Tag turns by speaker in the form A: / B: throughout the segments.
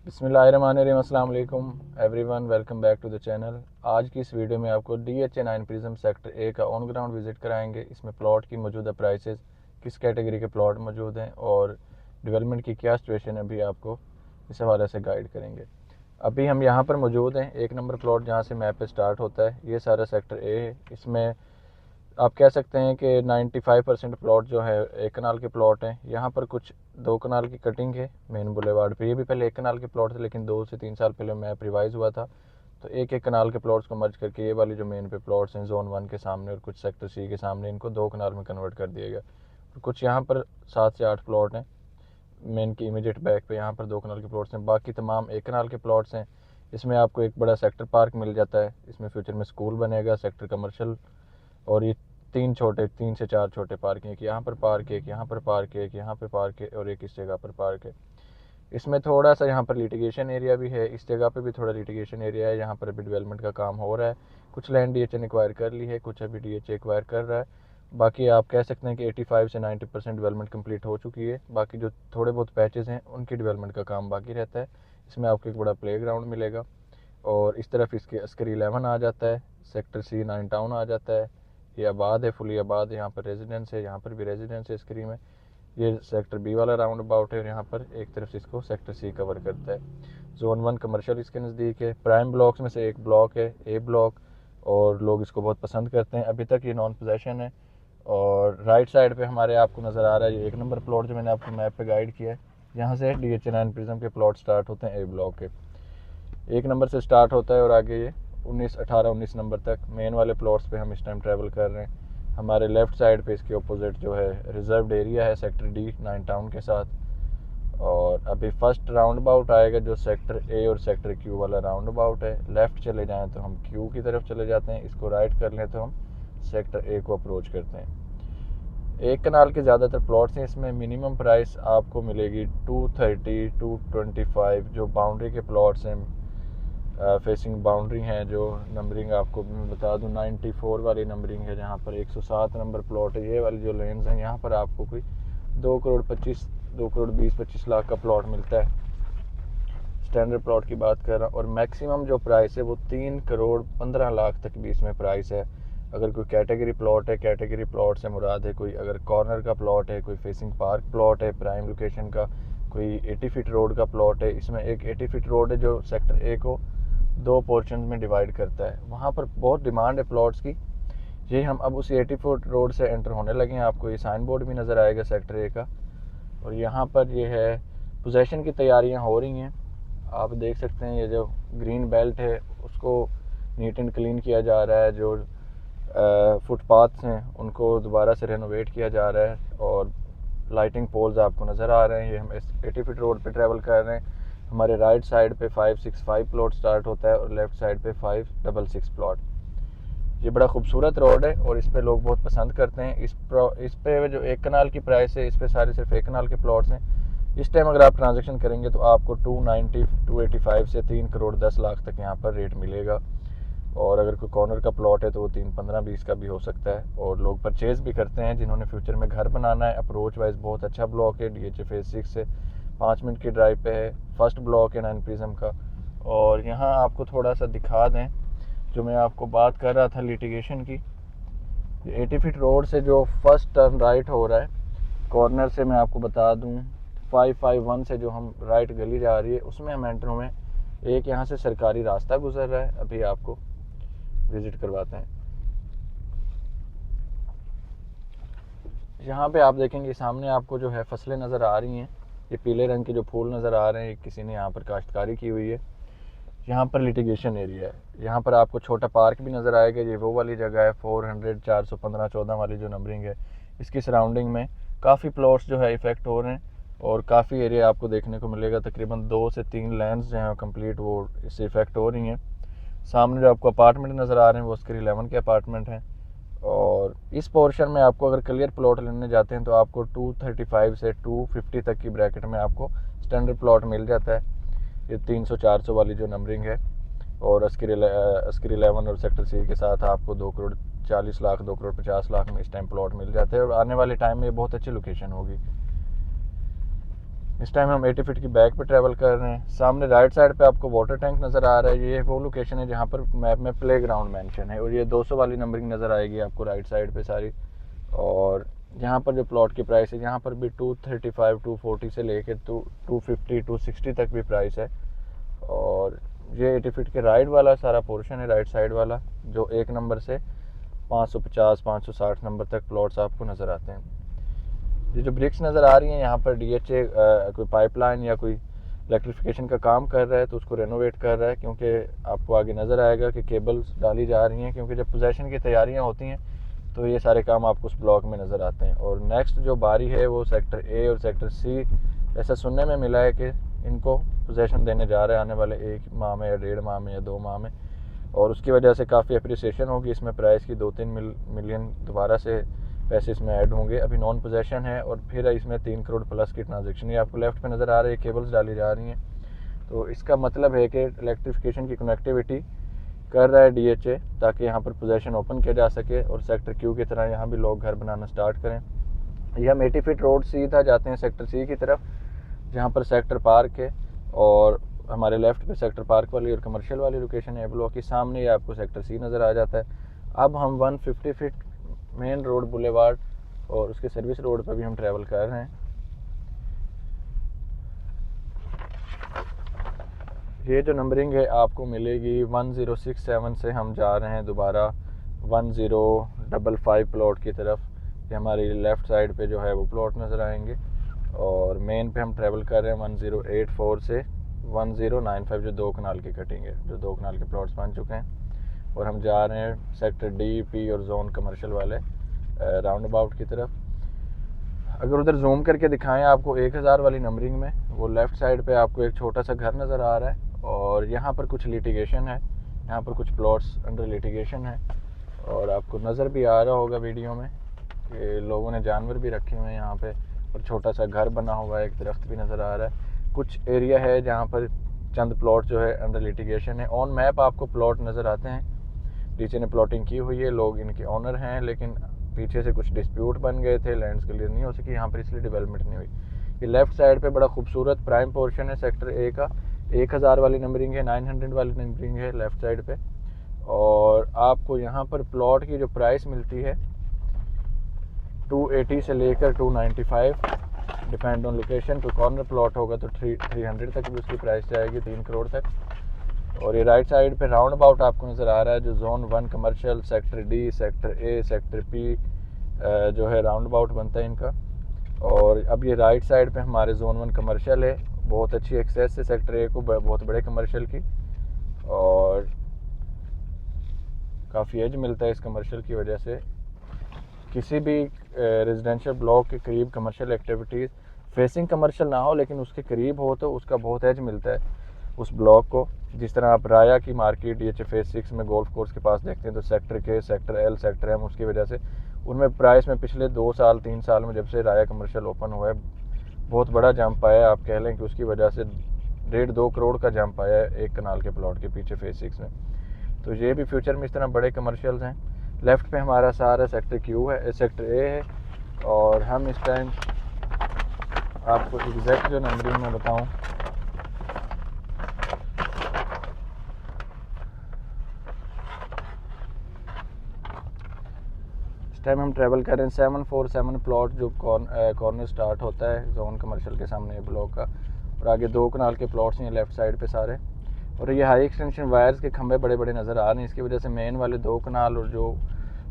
A: बिस्मिल्लाहिर्रहमानिर्रहीम, अस्सलाम वालेकुम everyone, welcome back to the channel. आज की इस वीडियो में आपको DHA9 प्रिज्म सेक्टर ए का ऑन ग्राउंड विज़िट कराएंगे। इसमें प्लॉट की मौजूदा प्राइसेस, किस कैटेगरी के प्लॉट मौजूद हैं और डेवलपमेंट की क्या सिचुएशन है, अभी आपको इस हवाले से गाइड करेंगे। अभी हम यहाँ पर मौजूद हैं, 1 नंबर प्लॉट जहाँ से मैप पे स्टार्ट होता है, ये सारा सेक्टर ए है। इसमें आप कह सकते हैं कि 95% प्लॉट जो है 1 कनाल के प्लॉट हैं। यहाँ पर कुछ 2 कनाल की कटिंग है मेन बुलेवार्ड पे। ये भी पहले 1 कनाल के प्लॉट थे, लेकिन 2 से 3 साल पहले मैप रिवाइज हुआ था, तो 1 कनाल के प्लॉट्स को मर्ज करके ये वाली जो मेन पे प्लॉट्स हैं जोन 1 के सामने और कुछ सेक्टर सी के सामने, इनको 2 कनाल में कन्वर्ट कर दिया गया। और कुछ यहाँ पर 7 से 8 प्लॉट हैं मेन की इमीडिएट बैक पे, यहाँ पर 2 कनाल के प्लॉट्स हैं। बाकी तमाम 1 कनाल के प्लॉट्स हैं। इसमें आपको एक बड़ा सेक्टर पार्क मिल जाता है, इसमें फ्यूचर में स्कूल बनेगा, सेक्टर कमर्शियल, और ये 3 से 4 छोटे पार्क हैं। एक यहाँ पर पार्क है, एक यहाँ पर पार्क है, एक यहाँ पर पार्क है और एक इस जगह पर पार्क है। इसमें थोड़ा सा यहाँ पर लिटिगेशन एरिया भी है, इस जगह पे भी थोड़ा लिटिगेशन एरिया है। यहाँ पर अभी डेवलपमेंट का काम हो रहा है। कुछ लैंड DHA ने एक्वायर कर ली है, कुछ अभी DHA एक्वायर कर रहा है। बाकी आप कह सकते हैं कि 85 से 90% डेवलपमेंट कंप्लीट हो चुकी है। बाकी जो थोड़े बहुत पैचेज़ हैं उनकी डेवलपमेंट का काम बाकी रहता है। इसमें आपको एक बड़ा प्ले ग्राउंड मिलेगा और इस तरफ इसके अस्करी 11 आ जाता है, सेक्टर C 9 टाउन आ जाता है। ये आबाद है, फुली आबाद। यहाँ पर रेजिडेंस है, यहाँ पर भी रेजिडेंस है स्क्रीन में। ये सेक्टर B वाला राउंड अबाउट है और यहाँ पर एक तरफ से इसको सेक्टर C कवर करता है। जोन 1 कमर्शियल इसके नज़दीक है। प्राइम ब्लॉक्स में से एक ब्लॉक है A ब्लॉक, और लोग इसको बहुत पसंद करते हैं। अभी तक ये नॉन पोजेशन है। और राइट साइड पे हमारे आपको नज़र आ रहा है ये 1 नंबर प्लॉट जो मैंने आपको मैप पे गाइड किया है। यहाँ से DHA9 प्रिज्म के प्लॉट स्टार्ट होते हैं A ब्लॉक के। 1 नंबर से स्टार्ट होता है और आगे ये 19 नंबर तक मेन वाले प्लॉट्स पे हम इस टाइम ट्रैवल कर रहे हैं। हमारे लेफ़्ट साइड पे इसके अपोजिट जो है रिजर्व्ड एरिया है सेक्टर D 9 टाउन के साथ। और अभी फर्स्ट राउंड अबाउट आएगा जो सेक्टर A और सेक्टर Q वाला राउंड अबाउट है। लेफ़्ट चले जाएँ तो हम Q की तरफ चले जाते हैं, इसको राइट कर लें तो हम सेक्टर A को अप्रोच करते हैं। 1 कनाल के ज़्यादातर प्लॉट्स हैं। इसमें मिनिमम प्राइस आपको मिलेगी 230 225। जो बाउंड्री के प्लॉट्स हैं, फेसिंग बाउंड्री हैं, जो नंबरिंग आपको मैं बता दूं 94 वाली नंबरिंग है, जहाँ पर 107 नंबर प्लॉट है। ये वाली जो लेन्स हैं यहाँ पर आपको कोई 2 करोड़ 20-25 लाख का प्लॉट मिलता है। स्टैंडर्ड प्लॉट की बात कर रहा हूँ। और मैक्सिमम जो प्राइस है वो 3 करोड़ 15 लाख तक भी इसमें प्राइस है। अगर कोई कैटेगरी प्लॉट है, कैटेगरी प्लॉट से मुराद है कोई अगर कॉर्नर का प्लॉट है, कोई फेसिंग पार्क प्लॉट है प्राइम लोकेशन का, कोई 80 फीट रोड का प्लॉट है। इसमें एक 80 फीट रोड है जो सेक्टर A को 2 पोर्शन में डिवाइड करता है। वहाँ पर बहुत डिमांड है प्लॉट्स की। ये हम अब उसी 80 फुट रोड से एंटर होने लगे हैं। आपको ये साइन बोर्ड भी नज़र आएगा सेक्टर A का। और यहाँ पर ये है पोजेशन की तैयारियाँ हो रही हैं। आप देख सकते हैं ये जो ग्रीन बेल्ट है उसको नीट एंड क्लीन किया जा रहा है। जो फुटपाथ्स हैं उनको दोबारा से रेनोवेट किया जा रहा है और लाइटिंग पोल्स आपको नज़र आ रहे हैं। ये हम 80 फीट रोड पे ट्रैवल कर रहे हैं। हमारे राइट साइड पे 565 प्लॉट स्टार्ट होता है और लेफ़्ट साइड पे 566 प्लॉट। ये बड़ा खूबसूरत रोड है और इस पे लोग बहुत पसंद करते हैं। इस पे जो 1 कनाल की प्राइस है, इस पे सारे सिर्फ 1 कनाल के प्लॉट्स हैं। इस टाइम अगर आप ट्रांजेक्शन करेंगे तो आपको 290 285 से 3 करोड़ 10 लाख तक यहाँ पर रेट मिलेगा। और अगर कोई कॉर्नर का प्लॉट है तो वो 3 15 20 का भी हो सकता है। और लोग परचेज़ भी करते हैं जिन्होंने फ्यूचर में घर बनाना है। अप्रोच वाइज बहुत अच्छा ब्लॉक है, DHA फेज 6 से 5 मिनट की ड्राइव पे है। फर्स्ट ब्लॉक है 9 प्रिज्म का। और यहाँ आपको थोड़ा सा दिखा दें, जो मैं आपको बात कर रहा था लिटिगेशन की, 80 फीट रोड से जो फर्स्ट टर्न राइट हो रहा है कॉर्नर से, मैं आपको बता दूं 551 से जो हम राइट गली जा रही है उसमें हम एंटर हुए। एक यहाँ से सरकारी रास्ता गुजर रहा है, अभी आपको विज़िट करवाते हैं। यहाँ पे आप देखेंगे सामने आपको जो है फसलें नज़र आ रही हैं। ये पीले रंग के जो फूल नज़र आ रहे हैं, किसी ने यहाँ पर काश्तकारी की हुई है। यहाँ पर लिटिगेशन एरिया है। यहाँ पर आपको छोटा पार्क भी नज़र आएगा। ये वो वाली जगह है 400 415 14 वाली जो नंबरिंग है। इसकी सराउंडिंग में काफ़ी प्लॉट्स जो है इफ़ेक्ट हो रहे हैं और काफ़ी एरिया आपको देखने को मिलेगा। तकरीबन 2 से 3 लैंड्स जो हैं कंप्लीट वो इससे इफ़ेक्ट हो रही हैं। सामने जो आपको अपार्टमेंट नज़र आ रहे हैं वो उसके 11 के अपार्टमेंट हैं। और इस पोर्शन में आपको अगर क्लियर प्लॉट लेने जाते हैं तो आपको 235 से 250 तक की ब्रैकेट में आपको स्टैंडर्ड प्लॉट मिल जाता है। ये 300-400 वाली जो नंबरिंग है। और अस्करी 11 और सेक्टर C के साथ आपको 2 करोड़ 40 लाख 2 करोड़ 50 लाख में इस टाइम प्लॉट मिल जाते हैं। और आने वाले टाइम में ये बहुत अच्छी लोकेशन होगी। इस टाइम हम 80 फीट की बैक पे ट्रैवल कर रहे हैं। सामने राइट साइड पे आपको वाटर टैंक नज़र आ रहा है। ये वो लोकेशन है जहाँ पर मैप में प्ले ग्राउंड मैंशन है, और ये 200 वाली नंबरिंग नज़र आएगी आपको राइट साइड पे सारी। और यहाँ पर जो प्लॉट की प्राइस है, यहाँ पर भी 235 240 से लेकर 250 260 तक भी प्राइस है। और ये 80 फीट के राइट वाला सारा पोर्शन है, राइट साइड वाला, जो 1 नंबर से 550 560 नंबर तक प्लॉट्स आपको नज़र आते हैं। ये जो ब्रिक्स नज़र आ रही हैं, यहाँ पर DHA कोई पाइपलाइन या कोई इलेक्ट्रिफिकेशन का काम कर रहा है, तो उसको रेनोवेट कर रहा है, क्योंकि आपको आगे नज़र आएगा कि केबल्स डाली जा रही हैं, क्योंकि जब पोजेशन की तैयारियाँ होती हैं तो ये सारे काम आपको उस ब्लॉक में नज़र आते हैं। और नेक्स्ट जो बारी है वो सेक्टर A और सेक्टर C, ऐसा सुनने में मिला है कि इनको पोजेशन देने जा रहे हैं आने वाले 1 माह में या 1.5 माह में या 2 माह में, और उसकी वजह से काफ़ी अप्रिसिएशन होगी इसमें। प्राइस की 2-3 मिलियन दोबारा से पैसे इसमें ऐड होंगे। अभी नॉन पोजेशन है, और फिर इसमें 3 करोड़ प्लस की ट्रांजेक्शन, ये आपको लेफ्ट पे नज़र आ रही है, केबल्स डाली जा रही हैं। तो इसका मतलब है कि इलेक्ट्रिफिकेशन की कनेक्टिविटी कर रहा है DHA, ताकि यहाँ पर पोजेशन ओपन किया जा सके और सेक्टर Q की तरह यहाँ भी लोग घर बनाना स्टार्ट करें। ये हम 80 फीट रोड सीधा जाते हैं सेक्टर C की तरफ, जहाँ पर सेक्टर पार्क है, और हमारे लेफ्ट पे सेक्टर पार्क वाली और कमर्शियल वाली लोकेशन है। ब्लॉक के सामने ही आपको सेक्टर C नज़र आ जाता है। अब हम 150 फीट मेन रोड बुलेवार्ड और उसके सर्विस रोड पर भी हम ट्रैवल कर रहे हैं। ये जो नंबरिंग है आपको मिलेगी 1067 से, हम जा रहे हैं दोबारा 1055 प्लॉट की तरफ। ये हमारी लेफ़्ट साइड पे जो है वो प्लॉट नज़र आएंगे, और मेन पे हम ट्रैवल कर रहे हैं 1084 से 1095, जो 2 कनाल की कटिंग है, जो 2 कनाल के प्लॉट्स बन चुके हैं। और हम जा रहे हैं सेक्टर D, P और जोन कमर्शियल वाले राउंड अबाउट की तरफ। अगर उधर जूम करके दिखाएं आपको 1000 वाली नंबरिंग में, वो लेफ़्ट साइड पे आपको एक छोटा सा घर नज़र आ रहा है, और यहाँ पर कुछ लिटिगेशन है, यहाँ पर कुछ प्लॉट्स अंडर लिटिगेशन है। और आपको नज़र भी आ रहा होगा वीडियो में कि लोगों ने जानवर भी रखे हुए हैं यहाँ पे, और छोटा सा घर बना हुआ है, एक दरख्त भी नज़र आ रहा है। कुछ एरिया है जहाँ पर चंद प्लॉट जो है अंडर लिटिगेशन है। ऑन मैप आपको प्लॉट नज़र आते हैं, नीचे ने प्लॉटिंग की हुई है, लोग इनके ऑनर हैं, लेकिन पीछे से कुछ डिस्प्यूट बन गए थे, लैंड्स क्लियर नहीं हो सकी यहाँ पर, इसलिए डेवलपमेंट नहीं हुई। ये लेफ़्ट साइड पे बड़ा खूबसूरत प्राइम पोर्शन है सेक्टर A का, 1000 वाली नंबरिंग है, 900 वाली नंबरिंग है लेफ़्ट साइड पे। और आपको यहाँ पर प्लॉट की जो प्राइस मिलती है 280 से लेकर 295, डिपेंड ऑन लोकेशन। तो कॉर्नर प्लॉट होगा तो 300 तक भी उसकी प्राइस जाएगी, 3 करोड़ तक। और ये राइट साइड पे राउंड अबाउट आपको नज़र आ रहा है, जो zone 1 commercial, sector D, sector A, sector P जो है राउंड अबाउट बनता है इनका। और अब ये राइट साइड पे हमारे जोन 1 कमर्शियल है, बहुत अच्छी एक्सेस है सेक्टर A को, बहुत बड़े कमर्शियल की, और काफ़ी एज मिलता है इस कमर्शियल की वजह से। किसी भी रेजिडेंशियल ब्लॉक के करीब कमर्शियल एक्टिविटीज़ फेसिंग कमर्शियल ना हो, लेकिन उसके करीब हो, तो उसका बहुत एज मिलता है उस ब्लॉक को। जिस तरह आप राया की मार्केट ये फेज 6 में गोल्फ कोर्स के पास देखते हैं, तो sector K, sector L, sector M, उसकी वजह से उनमें प्राइस में पिछले 2 साल 3 साल में जब से राया कमर्शियल ओपन हुआ है, बहुत बड़ा जंप आया है। आप कह लें कि उसकी वजह से 1.5-2 करोड़ का जंप आया है 1 कनाल के प्लॉट के पीछे फेज 6 में। तो ये भी फ्यूचर में इस तरह बड़े कमर्शियल्स हैं। लेफ़्ट पे हमारा सारा सेक्टर Q है, सेक्टर A है। और हम इस टाइम आपको एग्जैक्ट जो नंबरिंग में बताऊं, इस टाइम हम ट्रैवल कर रहे हैं 747 प्लॉट, जो कॉर्नर स्टार्ट होता है जोन कमर्शियल के सामने ब्लॉक का, और आगे 2 कनाल के प्लॉट्स हैं लेफ़्ट साइड पे सारे। और ये हाई एक्सटेंशन वायर्स के खंभे बड़े बड़े नज़र आ रहे हैं, इसकी वजह से मेन वाले 2 कनाल और जो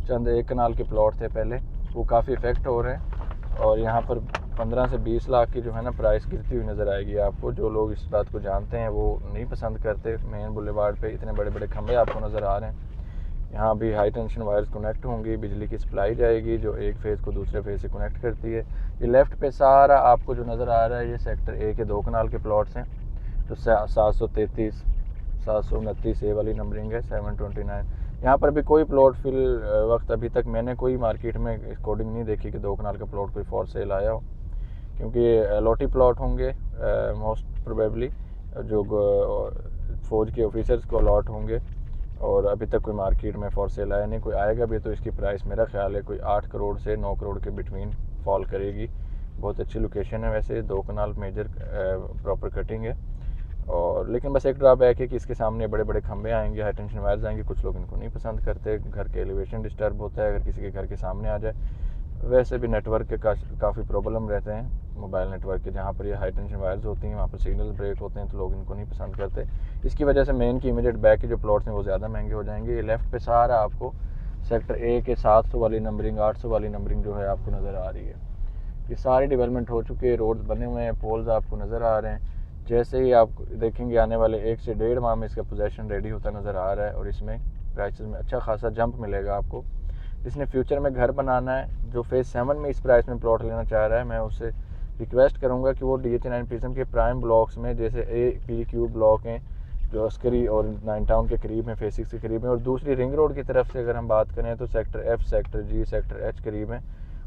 A: चंद 1 कनाल के प्लॉट थे पहले, वो काफ़ी इफ़ेक्ट हो रहे हैं। और यहाँ पर 15 से 20 लाख की जो है ना प्राइस गिरती हुई नज़र आएगी आपको। जो लोग इस बात को जानते हैं वो नहीं पसंद करते। मेन बुलेवार्ड पे इतने बड़े बड़े खंभे आपको नज़र आ रहे हैं। यहाँ भी हाई टेंशन वायर्स कनेक्ट होंगी, बिजली की सप्लाई जाएगी जो एक फेज़ को दूसरे फेज़ से कनेक्ट करती है। ये लेफ़्ट पे सारा आपको जो नज़र आ रहा है, ये सेक्टर A के 2 कनाल के प्लॉट्स हैं, जो 733 729 A वाली नंबरिंग है, 729। यहाँ पर भी कोई प्लॉट फिल वक्त अभी तक मैंने कोई मार्केट में कोडिंग नहीं देखी कि 2 कनाल का प्लॉट कोई फॉर सेल आया हो, क्योंकि ये अलॉटी प्लॉट होंगे मोस्ट प्रोबेबली, जो फौज के ऑफिसर्स को अलॉट होंगे। और अभी तक कोई मार्केट में फॉर सेल आया नहीं, कोई आएगा भी तो इसकी प्राइस मेरा ख्याल है कोई 8 करोड़ से 9 करोड़ के बिटवीन फॉल करेगी। बहुत अच्छी लोकेशन है, वैसे 2 कनाल मेजर प्रॉपर कटिंग है। और लेकिन बस एक ड्रॉबैक है कि इसके सामने बड़े बड़े खंबे आएंगे, हाई टेंशन वायर्स आएंगे, कुछ लोग इनको नहीं पसंद करते, घर के एलिवेशन डिस्टर्ब होता है अगर किसी के घर के सामने आ जाए। वैसे भी नेटवर्क के काफ़ी प्रॉब्लम रहते हैं मोबाइल नेटवर्क के, जहाँ पर ये हाई टेंशन वायर्स होती हैं वहाँ पर सिग्नल ब्रेक होते हैं, तो लोग इनको नहीं पसंद करते। इसकी वजह से मेन की इमीडिएट बैक के जो प्लॉट्स हैं वो ज़्यादा महंगे हो जाएंगे। ये लेफ़्ट पे सारा आपको सेक्टर ए के 700 वाली नंबरिंग, 800 वाली नंबरिंग जो है आपको नज़र आ रही है। ये सारी डेवलपमेंट हो चुके हैं, रोड्स बने हुए हैं, पोल्स आपको नज़र आ रहे हैं। जैसे ही आप देखेंगे आने वाले 1 से 1.5 माह में इसका पोजेसन रेडी होता नज़र आ रहा है और इसमें प्राइसेस में अच्छा खासा जंप मिलेगा आपको। जिसने फ्यूचर में घर बनाना है, जो फेज़ 7 में इस प्राइस में प्लॉट लेना चाह रहा है, मैं उससे रिक्वेस्ट करूंगा कि वो DH9 प्रिज्म के प्राइम ब्लॉक्स में, जैसे A-P-Q ब्लॉक हैं जो अस्करी और 9 टाउन के करीब हैं, फेज़ 6 के करीब हैं, और दूसरी रिंग रोड की तरफ से अगर हम बात करें तो sector F, sector G, sector H करीब हैं।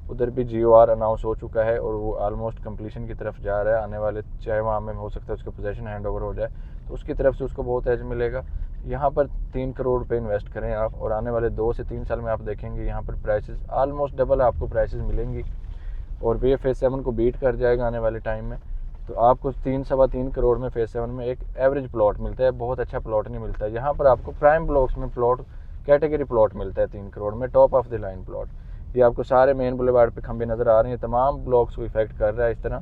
A: उधर भी GOR अनाउंस हो चुका है और वो ऑलमोस्ट कंप्लीशन की तरफ जा रहा है। आने वाले 6 माह में हो सकता है उसका पोजेसन हैंड ओवर हो जाए, तो उसकी तरफ से उसको बहुत एज मिलेगा। यहाँ पर 3 करोड़ पे इन्वेस्ट करें आप, और आने वाले 2 से 3 साल में आप देखेंगे यहाँ पर प्राइसेस ऑलमोस्ट डबल आपको प्राइसेस मिलेंगी, और वे फेज़ 7 को बीट कर जाएगा आने वाले टाइम में। तो आपको 3-3.25 करोड़ में फेज़ 7 में एक एवरेज प्लॉट मिलता है, बहुत अच्छा प्लॉट नहीं मिलता है। यहाँ पर आपको प्राइम ब्लॉक्स में प्लॉट कैटेगरी प्लॉट मिलता है 3 करोड़ में, top of the line plot. ये आपको सारे मेन बुलेवार्ड पे खंबे नज़र आ रहे हैं, तमाम ब्लॉक्स को इफेक्ट कर रहा है इस तरह।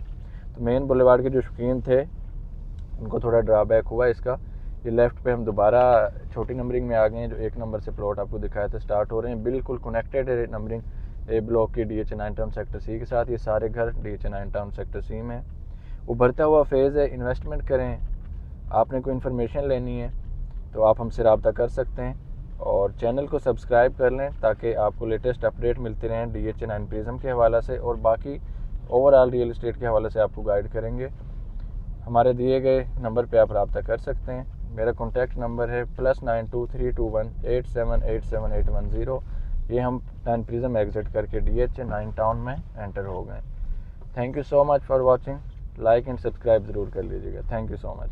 A: तो मेन बुलेवार्ड के जो शौकीन थे उनको थोड़ा ड्रॉबैक हुआ इसका। ये लेफ़्ट पे हम दोबारा छोटी नंबरिंग में आ गए हैं, जो 1 नंबर से प्लॉट आपको दिखाया था स्टार्ट हो रहे हैं, बिल्कुल कनेक्टेड है नंबरिंग ए ब्लॉक की DH9 टाउन सेक्टर C के साथ। ये सारे घर DH9 टाउन सेक्टर C में उभरता हुआ फेज़ है। इन्वेस्टमेंट करें, आपने कोई इन्फॉर्मेशन लेनी है तो आप हमसे रब्ता कर सकते हैं, और चैनल को सब्सक्राइब कर लें ताकि आपको लेटेस्ट अपडेट मिलते रहें DH9 प्रिज्म के हवाले से, और बाकी ओवरऑल रियल इस्टेट के हवाले से आपको गाइड करेंगे। हमारे दिए गए नंबर पे आप रब्ता कर सकते हैं। मेरा कॉन्टैक्ट नंबर है +923218787810। ये हम 9 प्रिज्म एग्जिट करके DH9 टाउन में एंटर हो गए। Thank you so much for watching. Like and subscribe ज़रूर कर लीजिएगा। Thank you so much.